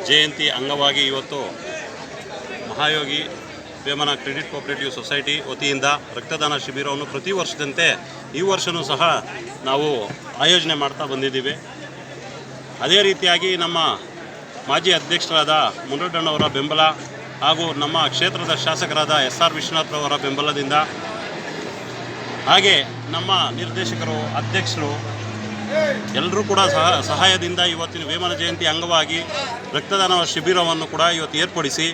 ಜಯಂತಿ ಅಂಗವಾಗಿ ಇವತ್ತು ಮಹಾಯೋಗಿ Vemana credit cooperative society ವತಿಯಿಂದ ರಕ್ತದಾನ ಶಿಬಿರವನ್ನು ಪ್ರತಿ ವರ್ಷದಂತೆ ಈ ವರ್ಷವೂ ಸಹ ನಾವು ಆಯೋಜನೆ ಮಾಡ್ತಾ ಬಂದಿದ್ದೀವಿ. ಅದೇ ರೀತಿಯಾಗಿ ನಮ್ಮ ಮಾಜಿ ಅಧ್ಯಕ್ಷರಾದ ಮುರಳಣ್ಣವರ ಬೆಂಬಲ ಹಾಗೂ ನಮ್ಮ ಕ್ಷೇತ್ರದ ಶಾಸಕರಾದ SR ವಿಶ್ವನಾಥ್ರವರ ಬೆಂಬಲದಿಂದ, ಹಾಗೆ ನಮ್ಮ ನಿರ್ದೇಶಕರು, ಅಧ್ಯಕ್ಷರು ಎಲ್ಲರೂ ಕೂಡ ಸಹಾಯದಿಂದ ಇವತ್ತಿನ ವೇಮನ ಜಯಂತಿ ಅಂಗವಾಗಿ ರಕ್ತದಾನ ಶಿಬಿರವನ್ನು ಕೂಡ ಇವತ್ತು ಏರ್ಪಡಿಸಿ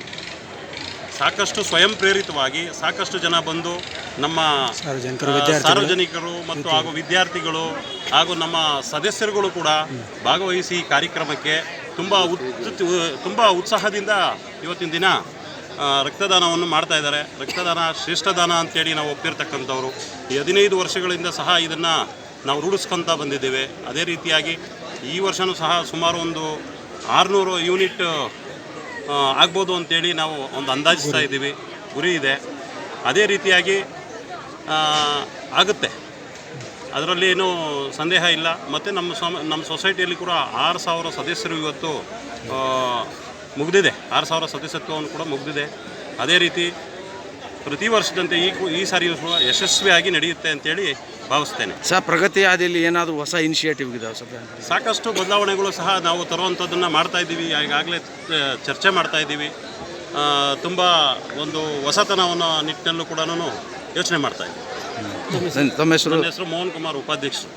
ಸಾಕಷ್ಟು ಸ್ವಯಂ ಪ್ರೇರಿತವಾಗಿ ಸಾಕಷ್ಟು ಜನ ಬಂದು ನಮ್ಮ ಸಾರ್ವಜನಿಕರು ಮತ್ತು ಹಾಗೂ ವಿದ್ಯಾರ್ಥಿಗಳು ಹಾಗೂ ನಮ್ಮ ಸದಸ್ಯರುಗಳು ಕೂಡ ಭಾಗವಹಿಸಿ ಈ ಕಾರ್ಯಕ್ರಮಕ್ಕೆ ತುಂಬ ಉತ್ಸಾಹದಿಂದ ಇವತ್ತಿನ ದಿನ ರಕ್ತದಾನವನ್ನು ಮಾಡ್ತಾ ಇದ್ದಾರೆ. ರಕ್ತದಾನ ಶ್ರೇಷ್ಠದಾನ ಅಂತೇಳಿ ನಾವು ಒಪ್ಪಿರ್ತಕ್ಕಂಥವ್ರು. ಈ 15 ವರ್ಷಗಳಿಂದ ಸಹ ಇದನ್ನು ನಾವು ರೂಢಿಸ್ಕೊತಾ ಬಂದಿದ್ದೇವೆ. ಅದೇ ರೀತಿಯಾಗಿ ಈ ವರ್ಷವೂ ಸಹ ಸುಮಾರು ಒಂದು 600 ಯೂನಿಟ್ ಆಗ್ಬೋದು ಅಂತೇಳಿ ನಾವು ಒಂದು ಅಂದಾಜಿಸ್ತಾ ಇದ್ದೀವಿ. ಗುರಿ ಇದೆ. ಅದೇ ರೀತಿಯಾಗಿ ಆಗುತ್ತೆ, ಅದರಲ್ಲಿ ಏನೂ ಸಂದೇಹ ಇಲ್ಲ. ಮತ್ತು ನಮ್ಮ ಸೊಸೈಟಿಯಲ್ಲಿ ಕೂಡ 6000 ಸದಸ್ಯರು ಇವತ್ತು ಮುಗಿದಿದೆ. 6000 ಸದಸ್ಯತ್ವವನ್ನು ಕೂಡ ಮುಗಿದಿದೆ. ಅದೇ ರೀತಿ ಪ್ರತಿ ವರ್ಷದಂತೆ ಈ ಸಾರಿಯೂ ಕೂಡ ಯಶಸ್ವಿಯಾಗಿ ನಡೆಯುತ್ತೆ ಅಂತೇಳಿ ಭಾವಿಸ್ತೇನೆ. ಪ್ರಗತಿ ಹಾದಿಯಲ್ಲಿ ಏನಾದರೂ ಹೊಸ ಇನಿಷಿಯೇಟಿವ್ ಇದಾವೆ? ಸಾಕಷ್ಟು ಬದಲಾವಣೆಗಳು ಸಹ ನಾವು ತರುವಂಥದ್ದನ್ನು ಮಾಡ್ತಾಯಿದ್ದೀವಿ. ಈಗಾಗಲೇ ಚರ್ಚೆ ಮಾಡ್ತಾಯಿದ್ದೀವಿ. ತುಂಬ ಒಂದು ಹೊಸತನವನ್ನು ನಿಟ್ಟಿನಲ್ಲೂ ಕೂಡ ಯೋಚನೆ ಮಾಡ್ತಾಯಿದ್ದೀವಿ. ತಮ್ಮ ಹೆಸರು? ನನ್ನ ಹೆಸರು ಮೋಹನ್ ಕುಮಾರ್, ಉಪಾಧ್ಯಕ್ಷರು.